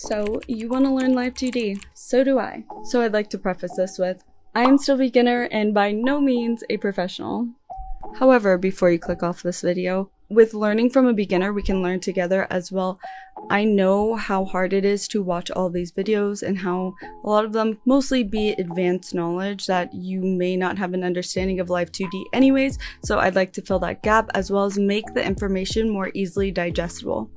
So you want to learn Live2D, so do I. So I'd like to preface this with, I am still a beginner and by no means a professional. However, before you click off this video, with learning from a beginner, we can learn together as well. I know how hard it is to watch all these videos and how a lot of them mostly be advanced knowledge that you may not have an understanding of Live2D anyways, so I'd like to fill that gap as well as make the information more easily digestible.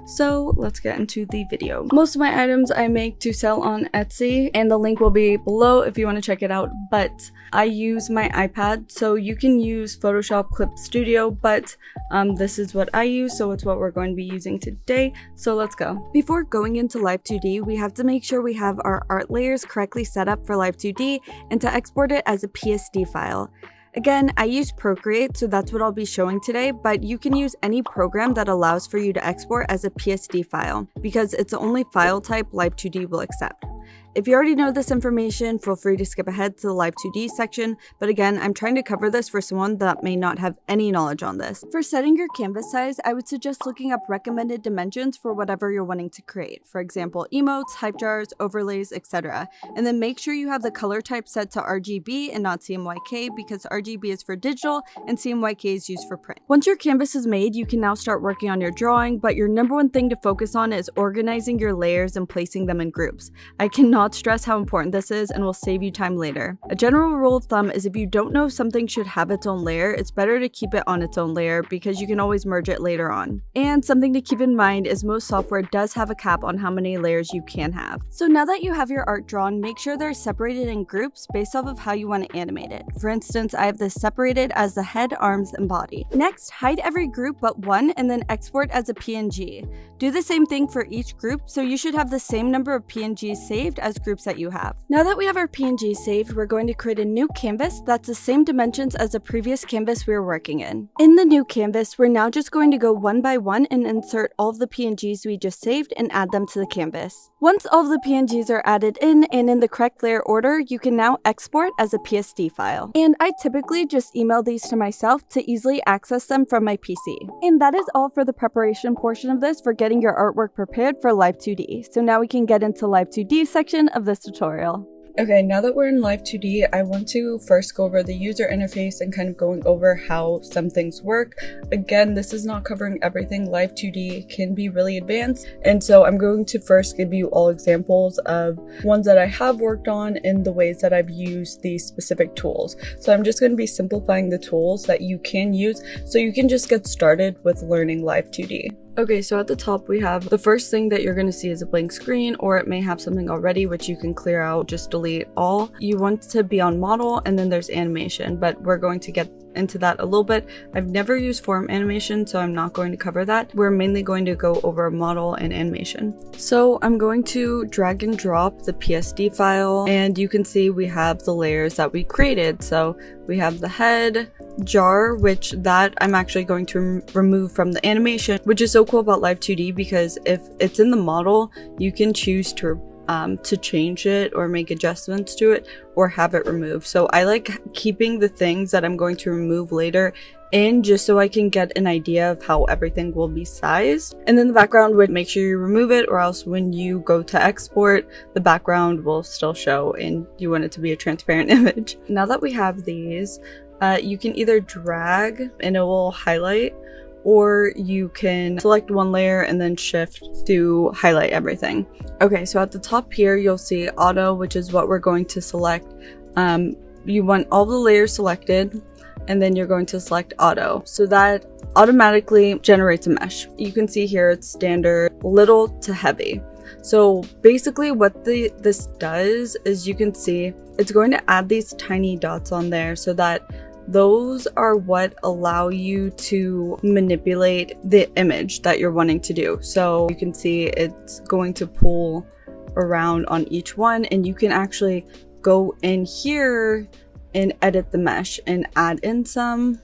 So let's get into the video. Most of my items I make to sell on Etsy, and the link will be below if you want to check it out, but I use my iPad, so you can use Photoshop Clip Studio, but this is what I use, so it's what we're going to be using today. So let's go. Before going into Live2D, we have to make sure we have our art layers correctly set up for Live2D and to export it as a PSD file. Again, I use Procreate, so that's what I'll be showing today, but you can use any program that allows for you to export as a PSD file, because it's the only file type Live2D will accept. If you already know this information, feel free to skip ahead to the Live2D section, but again, I'm trying to cover this for someone that may not have any knowledge on this. For setting your canvas size, I would suggest looking up recommended dimensions for whatever you're wanting to create. For example, emotes, hype jars, overlays, etc. And then make sure you have the color type set to RGB and not CMYK, because RGB is for digital and CMYK is used for print. Once your canvas is made, you can now start working on your drawing, but your number one thing to focus on is organizing your layers and placing them in groups. I cannot stress how important this is and will save you time later. A general rule of thumb is if you don't know if something should have its own layer, it's better to keep it on its own layer because you can always merge it later on. And something to keep in mind is most software does have a cap on how many layers you can have. So now that you have your art drawn, make sure they're separated in groups based off of how you want to animate it. For instance, I have this separated as the head, arms, and body. Next, hide every group but one and then export as a PNG. Do the same thing for each group, so you should have the same number of PNGs saved as groups that you have. Now that we have our PNG saved, we're going to create a new canvas that's the same dimensions as the previous canvas we were working in. In the new canvas, we're now just going to go one by one and insert all of the PNGs we just saved and add them to the canvas. Once all of the PNGs are added in and in the correct layer order, you can now export as a PSD file. And I typically just email these to myself to easily access them from my PC. And that is all for the preparation portion of this for getting your artwork prepared for Live2D. So now we can get into Live2D section of this tutorial. Okay, now that we're in Live2D, I want to first go over the user interface and kind of going over how some things work. Again, this is not covering everything. Live2D can be really advanced, and so I'm going to first give you all examples of ones that I have worked on and the ways that I've used these specific tools. So I'm just going to be simplifying the tools that you can use so you can just get started with learning Live2D. Okay, so at the top we have the first thing that you're going to see is a blank screen, or it may have something already which you can clear out, just delete all. You want to be on model, and then there's animation, but we're going to get into that a little bit. I've never used form animation, so I'm not going to cover that. We're mainly going to go over model and animation. So I'm going to drag and drop the PSD file, and you can see we have the layers that we created. So we have the head, jar, which that I'm actually going to remove from the animation, which is so cool about Live2D because if it's in the model, you can choose to change it or make adjustments to it or have it removed. So I like keeping the things that I'm going to remove later in just so I can get an idea of how everything will be sized. And then the background would make sure you remove it, or else when you go to export, the background will still show and you want it to be a transparent image. Now that we have these, you can either drag and it will highlight, or you can select one layer and then shift to highlight everything. Okay, so at the top here, you'll see auto, which is what we're going to select. You want all the layers selected, and then you're going to select auto. So that automatically generates a mesh. You can see here it's standard, little to heavy. So basically what this does is you can see it's going to add these tiny dots on there so that those are what allow you to manipulate the image that you're wanting to do. So you can see it's going to pull around on each one, and you can actually go in here and edit the mesh and add in some,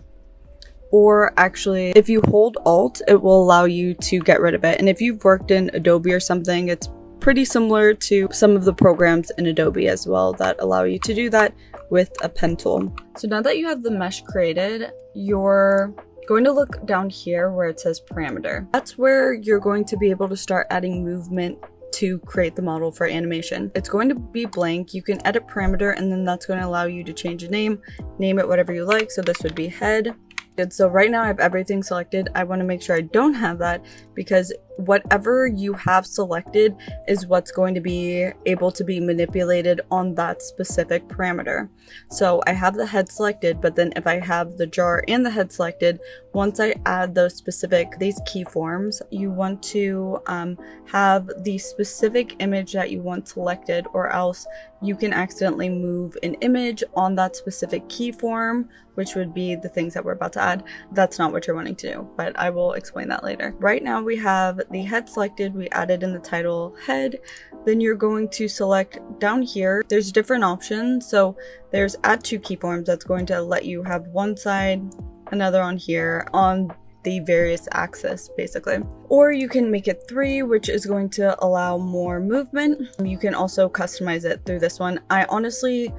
or actually if you hold Alt, it will allow you to get rid of it. And if you've worked in Adobe or something, it's pretty similar to some of the programs in Adobe as well that allow you to do that with a pen tool. So now that you have the mesh created, you're going to look down here where it says parameter. That's where you're going to be able to start adding movement to create the model for animation. It's going to be blank. You can edit parameter, and then that's going to allow you to change the name it whatever you like. So this would be head. And so right now I have everything selected. I want to make sure I don't have that, because whatever you have selected is what's going to be able to be manipulated on that specific parameter. So I have the head selected, but then if I have the jar and the head selected, once I add these keyforms, you want to have the specific image that you want selected, or else you can accidentally move an image on that specific keyform, which would be the things that we're about to add. That's not what you're wanting to do, but I will explain that later. Right now we have the head selected. We added in the title head. Then you're going to select down here. There's different options. So there's add two keyforms. That's going to let you have one side, another on here, on the various axis basically. Or you can make it 3, which is going to allow more movement. You can also customize it through this one. I honestly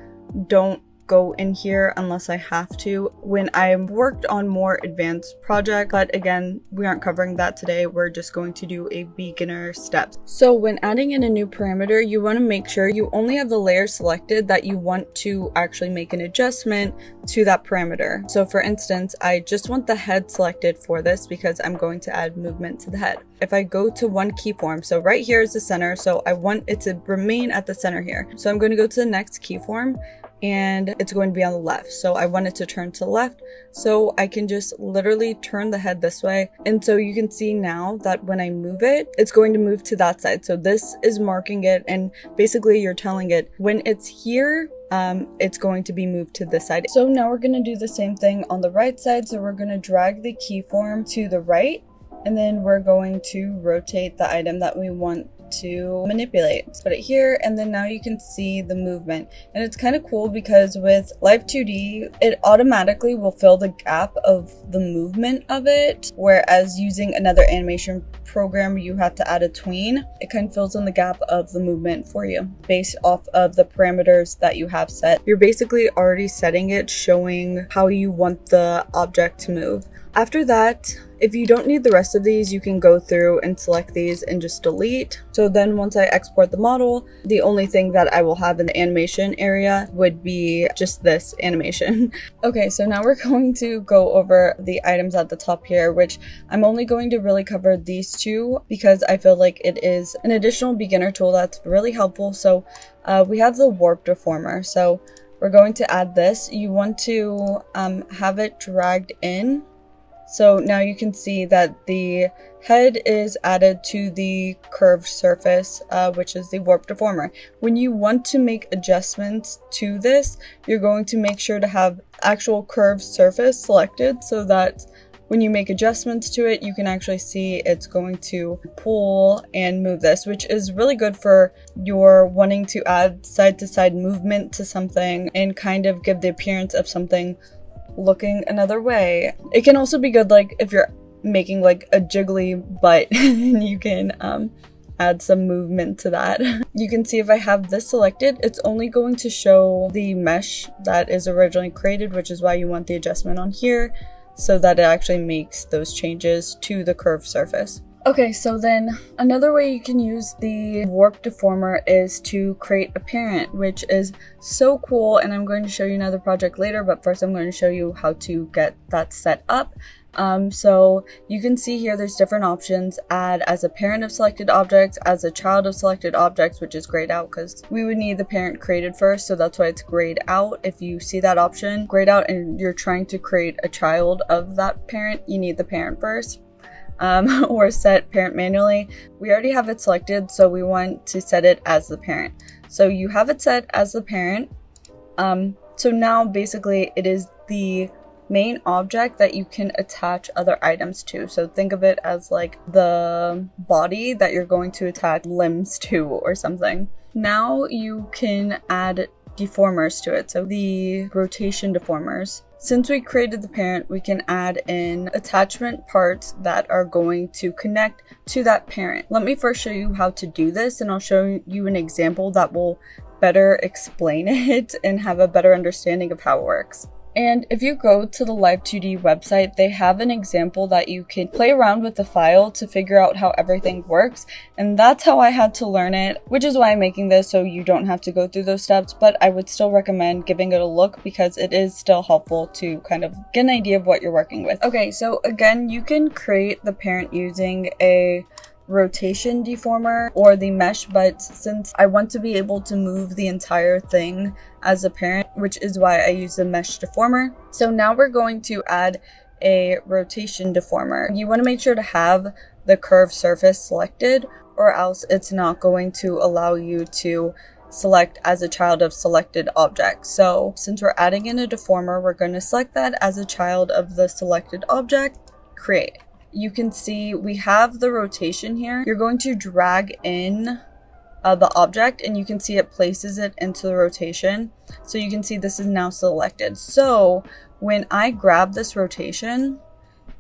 don't go in here unless I have to when I've worked on more advanced project, but again, we aren't covering that today. We're just going to do a beginner steps. So when adding in a new parameter, you want to make sure you only have the layer selected that you want to actually make an adjustment to that parameter. So for instance, I just want the head selected for this because I'm going to add movement to the head. If I go to one keyform, so right here is the center, so I want it to remain at the center here. So I'm going to go to the next keyform, and it's going to be on the left. So I want it to turn to the left, so I can just literally turn the head this way. And so you can see now that when I move it, it's going to move to that side. So this is marking it, and basically you're telling it when it's here, it's going to be moved to this side. So now we're going to do the same thing on the right side. So we're going to drag the keyform to the right, and then we're going to rotate the item that we want to manipulate. Let's put it here, and then now you can see the movement. And it's kind of cool because with Live2D, it automatically will fill the gap of the movement of it, whereas using another animation program, you have to add a tween. It kind of fills in the gap of the movement for you based off of the parameters that you have set. You're basically already setting it, showing how you want the object to move. After that, if you don't need the rest of these, you can go through and select these and just delete. So then once I export the model, the only thing that I will have in the animation area would be just this animation. Okay, so now we're going to go over the items at the top here, which I'm only going to really cover these two because I feel like it is an additional beginner tool that's really helpful. So we have the warp deformer. So we're going to add this. You want to have it dragged in. So now you can see that the head is added to the curved surface, which is the warp deformer. When you want to make adjustments to this, you're going to make sure to have actual curved surface selected so that when you make adjustments to it, you can actually see it's going to pull and move this, which is really good for your wanting to add side-to-side movement to something and kind of give the appearance of something looking another way. It can also be good like if you're making like a jiggly butt and you can add some movement to that. You can see if I have this selected, it's only going to show the mesh that is originally created, which is why you want the adjustment on here so that it actually makes those changes to the curved surface. Okay, so then another way you can use the warp deformer is to create a parent, which is so cool, and I'm going to show you another project later, but first I'm going to show you how to get that set up. So you can see here there's different options: add as a parent of selected objects, as a child of selected objects, which is grayed out because we would need the parent created first, so that's why it's grayed out. If you see that option grayed out and you're trying to create a child of that parent, you need the parent first. Or set parent manually. We already have it selected, so we want to set it as the parent. So you have it set as the parent. So now basically it is the main object that you can attach other items to. So think of it as like the body that you're going to attach limbs to or something. Now you can add deformers to it, so the rotation deformers. Since we created the parent, we can add in attachment parts that are going to connect to that parent. Let me first show you how to do this, and I'll show you an example that will better explain it and have a better understanding of how it works. And if you go to the Live2D website, they have an example that you can play around with the file to figure out how everything works. And that's how I had to learn it, which is why I'm making this, so you don't have to go through those steps. But I would still recommend giving it a look because it is still helpful to kind of get an idea of what you're working with. Okay, so again, you can create the parent using a rotation deformer or the mesh, but since I want to be able to move the entire thing as a parent, which is why I use the mesh deformer. So now we're going to add a rotation deformer. You want to make sure to have the curved surface selected, or else it's not going to allow you to select as a child of selected object. So since we're adding in a deformer, we're going to select that as a child of the selected object, create. You can see we have the rotation here. You're going to drag in the object, and you can see it places it into the rotation. So you can see this is now selected. So when I grab this rotation,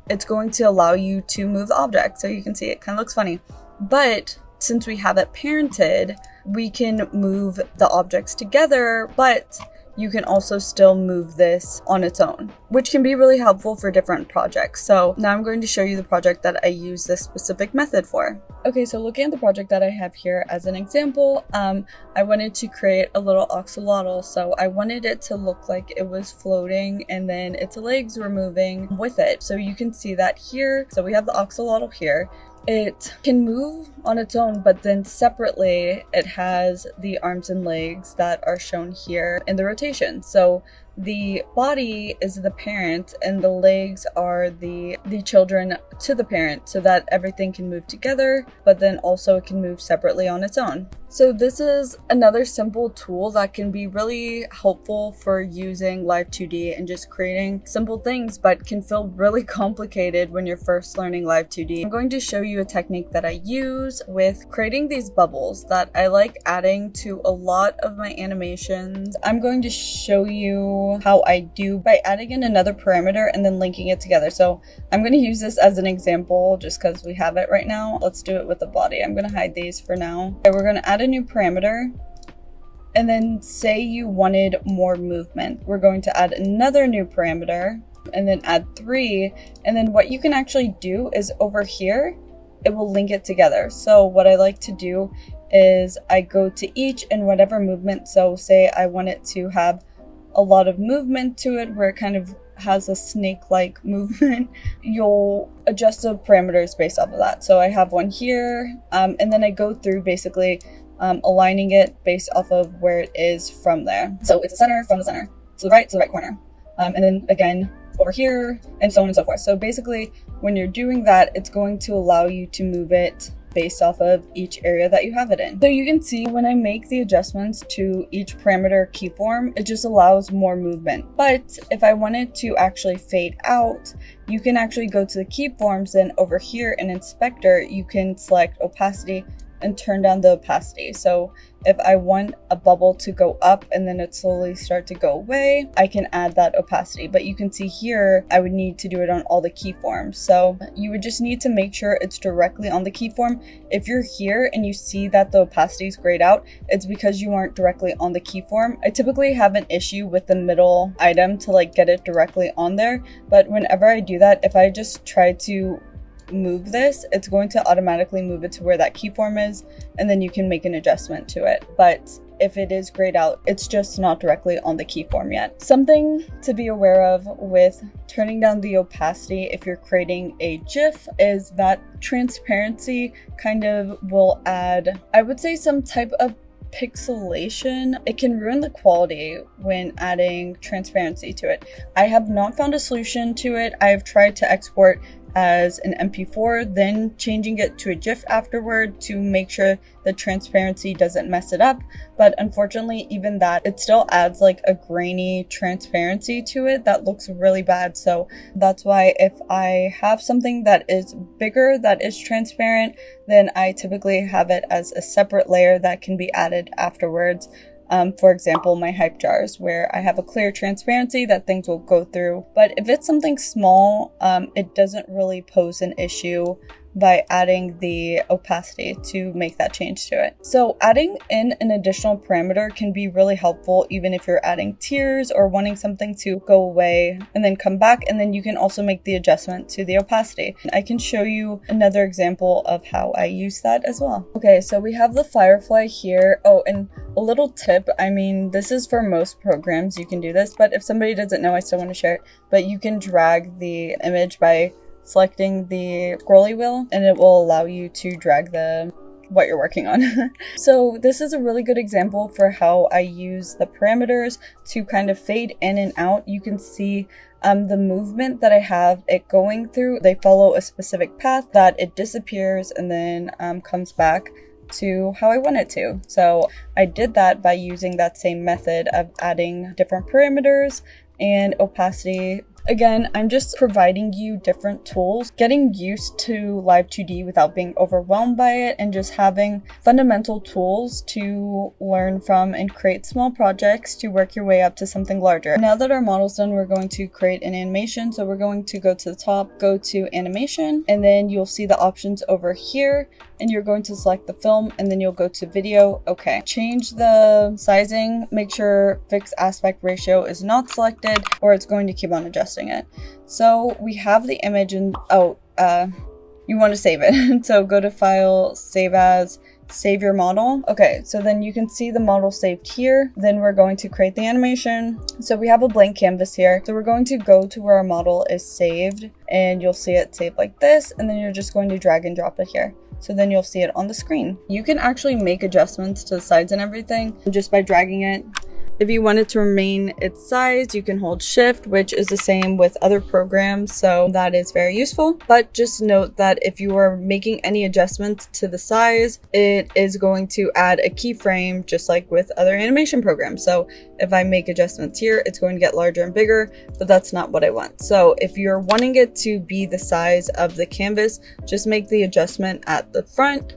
it's going to allow you to move the object. So you can see it kind of looks funny. But since we have it parented, we can move the objects together, but you can also still move this on its own, which can be really helpful for different projects. So now I'm going to show you the project that I use this specific method for. Okay, so looking at the project that I have here as an example, I wanted to create a little axolotl. So I wanted it to look like it was floating and then its legs were moving with it. So you can see that here. So we have the axolotl here. It can move on its own, but then separately it has the arms and legs that are shown here in the rotation. So the body is the parent and the legs are the children to the parent, so that everything can move together, but then also it can move separately on its own. So this is another simple tool that can be really helpful for using Live2D and just creating simple things, but can feel really complicated when you're first learning Live2D. I'm going to show you a technique that I use with creating these bubbles that I like adding to a lot of my animations. I'm going to show you how I do by adding in another parameter and then linking it together. So I'm going to use this as an example just because we have it right now. Let's do it with the body. I'm going to hide these for now. Okay, we're going to add a new parameter, and then say you wanted more movement. We're going to add another new parameter and then add 3. And then what you can actually do is over here, it will link it together. So what I like to do is I go to each and whatever movement. So say I want it to have a lot of movement to it where it kind of has a snake-like movement. You'll adjust the parameters based off of that. So I have one here, and then I go through basically aligning it based off of where it is from there. So it's the center from the center, to the right corner, and then again over here, and so on and so forth. So basically when you're doing that, it's going to allow you to move it based off of each area that you have it in. So you can see when I make the adjustments to each parameter keyform, it just allows more movement. But if I wanted to actually fade out, you can actually go to the keyforms, and over here in Inspector, you can select opacity and turn down the opacity. So if I want a bubble to go up and then it slowly start to go away, I can add that opacity. But you can see here, I would need to do it on all the keyforms. So you would just need to make sure it's directly on the keyform. If you're here and you see that the opacity is grayed out, it's because you aren't directly on the keyform. I typically have an issue with the middle item to like get it directly on there. But whenever I do that, if I just try to move this, it's going to automatically move it to where that keyform is, and then you can make an adjustment to it. But if it is grayed out, it's just not directly on the keyform yet. Something to be aware of with turning down the opacity if you're creating a GIF is that transparency kind of will add, I would say, some type of pixelation. It can ruin the quality when adding transparency to it. I have not found a solution to it. I have tried to export as an MP4, then changing it to a GIF afterward to make sure the transparency doesn't mess it up. But unfortunately, even that, it still adds like a grainy transparency to it that looks really bad. So that's why if I have something that is bigger, that is transparent, then I typically have it as a separate layer that can be added afterwards. For example, my hype jars, where I have a clear transparency that things will go through. But if it's something small, it doesn't really pose an issue by adding the opacity to make that change to it. So adding in an additional parameter can be really helpful even if you're adding tears or wanting something to go away and then come back, and then you can also make the adjustment to the opacity. I can show you another example of how I use that as well. Okay, so we have the firefly here. Oh, and a little tip, I mean, this is for most programs, you can do this, but if somebody doesn't know, I still want to share it. But you can drag the image by selecting the scrolly wheel, and it will allow you to drag what you're working on. So this is a really good example for how I use the parameters to kind of fade in and out. You can see the movement that I have it going through. They follow a specific path that it disappears and then comes back to how I want it to. So I did that by using that same method of adding different parameters and opacity. Again, I'm just providing you different tools, getting used to Live2D without being overwhelmed by it, and just having fundamental tools to learn from and create small projects to work your way up to something larger. Now that our model's done, we're going to create an animation. So we're going to go to the top, go to animation, and then you'll see the options over here, and you're going to select the film, and then you'll go to video. Okay, change the sizing, make sure fixed aspect ratio is not selected or it's going to keep on adjusting it. So we have the image, and you want to save it. So go to file, save as, save your model. Okay, so then you can see the model saved here. Then we're going to create the animation. So we have a blank canvas here. So we're going to go to where our model is saved, and you'll see it saved like this, and then you're just going to drag and drop it here. So then you'll see it on the screen. You can actually make adjustments to the sides and everything just by dragging it. If you want it to remain its size, you can hold shift, which is the same with other programs, so that is very useful. But just note that if you are making any adjustments to the size, it is going to add a keyframe just like with other animation programs. So if I make adjustments here, it's going to get larger and bigger, but that's not what I want. So if you're wanting it to be the size of the canvas, just make the adjustment at the front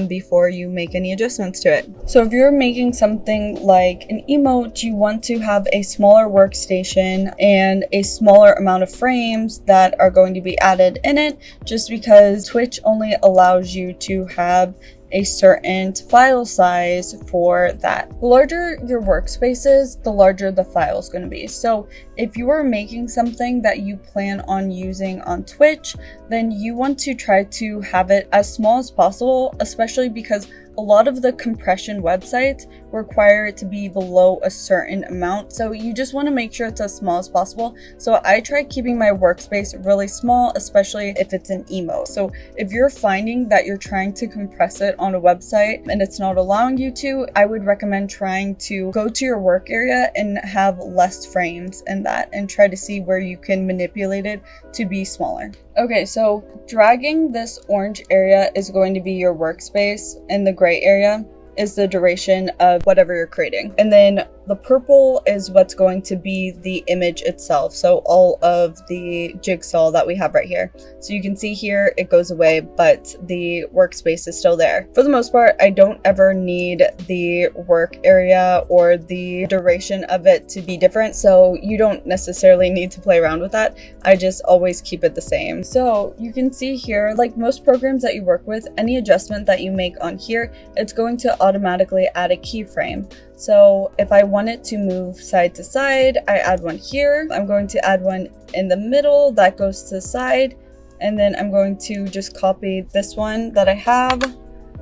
before you make any adjustments to it. So if you're making something like an emote, you want to have a smaller workstation and a smaller amount of frames that are going to be added in it, just because Twitch only allows you to have a certain file size for that. The larger your workspace is, the larger the file is going to be. So if you are making something that you plan on using on Twitch, then you want to try to have it as small as possible, especially because a lot of the compression websites require it to be below a certain amount. So you just want to make sure it's as small as possible. So I try keeping my workspace really small, especially if it's an emote. So if you're finding that you're trying to compress it on a website and it's not allowing you to, I would recommend trying to go to your work area and have less frames in that and try to see where you can manipulate it to be smaller. Okay, so dragging this orange area is going to be your workspace, and the gray area is the duration of whatever you're creating. And then the purple is what's going to be the image itself. So all of the jigsaw that we have right here. So you can see here it goes away, but the workspace is still there. For the most part, I don't ever need the work area or the duration of it to be different. So you don't necessarily need to play around with that. I just always keep it the same. So you can see here, like most programs that you work with, any adjustment that you make on here, it's going to automatically add a keyframe. So if I want it to move side to side, I add one here. I'm going to add one in the middle that goes to the side. And then I'm going to just copy this one that I have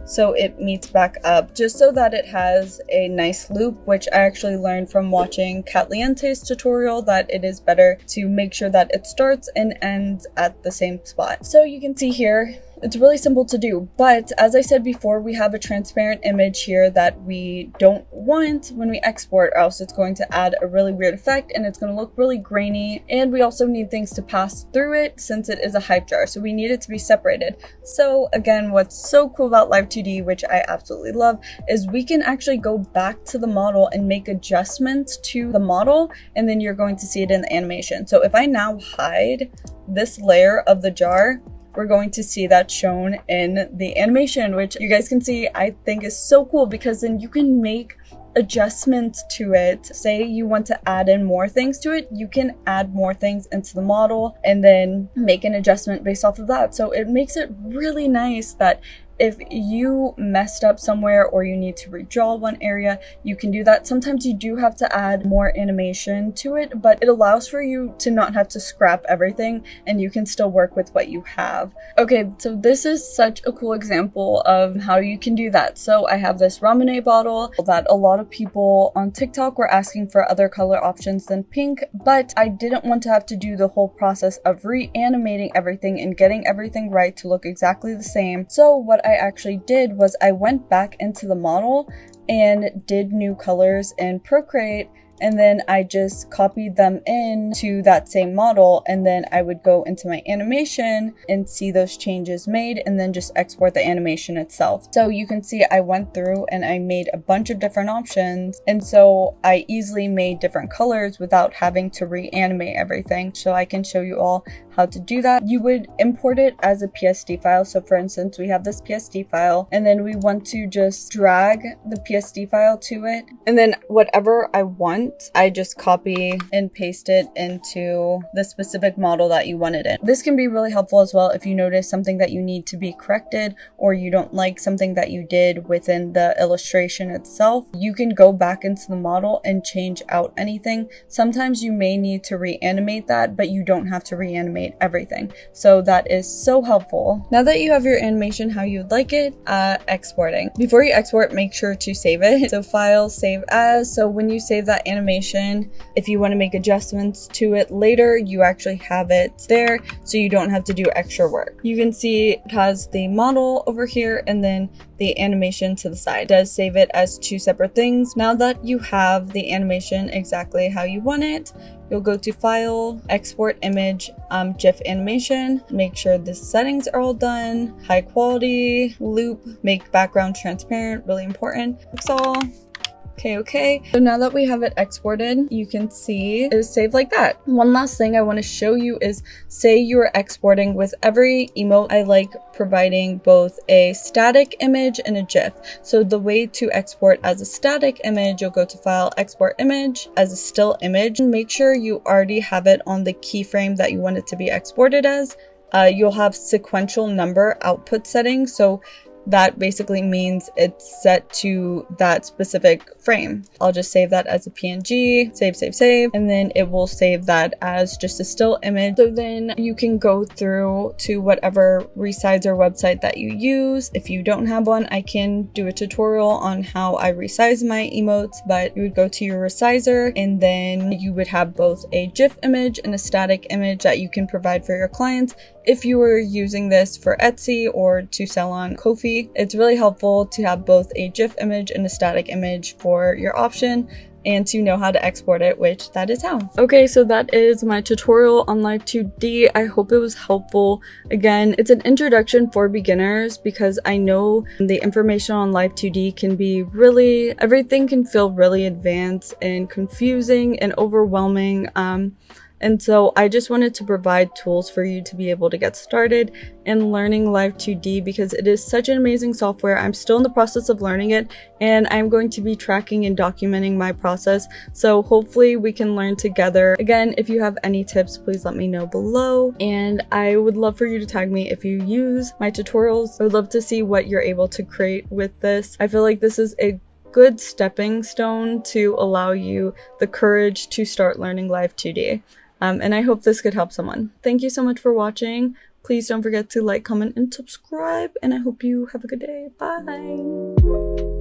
so it meets back up, just so that it has a nice loop, which I actually learned from watching Catliente's tutorial, that it is better to make sure that it starts and ends at the same spot. So you can see here, it's really simple to do, but as I said before, we have a transparent image here that we don't want when we export, or else it's going to add a really weird effect and it's going to look really grainy. And we also need things to pass through it since it is a hype jar, so we need it to be separated. So again, what's so cool about Live2D, which I absolutely love, is we can actually go back to the model and make adjustments to the model, and then you're going to see it in the animation. So if I now hide this layer of the jar, we're going to see that shown in the animation, which you guys can see I think is so cool, because then you can make adjustments to it. Say you want to add in more things to it, you can add more things into the model and then make an adjustment based off of that. So it makes it really nice that if you messed up somewhere or you need to redraw one area, you can do that. Sometimes you do have to add more animation to it, but it allows for you to not have to scrap everything and you can still work with what you have. Okay, so this is such a cool example of how you can do that. So I have this Ramune bottle that a lot of people on TikTok were asking for other color options than pink, but I didn't want to have to do the whole process of reanimating everything and getting everything right to look exactly the same. So what I actually did was I went back into the model and did new colors in Procreate, and then I just copied them into that same model, and then I would go into my animation and see those changes made and then just export the animation itself. So you can see I went through and I made a bunch of different options, and so I easily made different colors without having to reanimate everything. So I can show you all how to do that. You would import it as a PSD file. So for instance, we have this PSD file and then we want to just drag the PSD file to it, and then whatever I want, I just copy and paste it into the specific model that you want it in. This can be really helpful as well if you notice something that you need to be corrected or you don't like something that you did within the illustration itself. You can go back into the model and change out anything. Sometimes you may need to reanimate that, but you don't have to reanimate everything. So that is so helpful. Now that you have your animation how you'd like it, exporting. Before you export, make sure to save it. So file, save as. So when you save that animation, if you want to make adjustments to it later, you actually have it there so you don't have to do extra work. You can see it has the model over here and then the animation to the side. It does save it as two separate things. Now that you have the animation exactly how you want it, you'll go to File, Export Image, GIF Animation. Make sure the settings are all done. High quality, loop, make background transparent, really important. That's all. Okay. So now that we have it exported, you can see it is saved like that. One last thing I want to show you is, say you're exporting with every emote, I like providing both a static image and a GIF. So the way to export as a static image, you'll go to File, Export Image as a still image, and make sure you already have it on the keyframe that you want it to be exported as. You'll have sequential number output settings. So that basically means it's set to that specific frame. I'll just save that as a PNG, save, and then it will save that as just a still image. So then you can go through to whatever resizer website that you use. If you don't have one, I can do a tutorial on how I resize my emotes, but you would go to your resizer and then you would have both a GIF image and a static image that you can provide for your clients. If you were using this for Etsy or to sell on Ko-fi, it's really helpful to have both a GIF image and a static image for your option and to know how to export it, which that is how. Okay, so that is my tutorial on Live2D. I hope it was helpful. Again, it's an introduction for beginners because I know the information on Live2D can be really, everything can feel really advanced and confusing and overwhelming. And so I just wanted to provide tools for you to be able to get started in learning Live2D because it is such an amazing software. I'm still in the process of learning it and I'm going to be tracking and documenting my process. So hopefully we can learn together. Again, if you have any tips, please let me know below. And I would love for you to tag me if you use my tutorials. I would love to see what you're able to create with this. I feel like this is a good stepping stone to allow you the courage to start learning Live2D. And I hope this could help someone. Thank you so much for watching. Please don't forget to like, comment, and subscribe. And I hope you have a good day. Bye.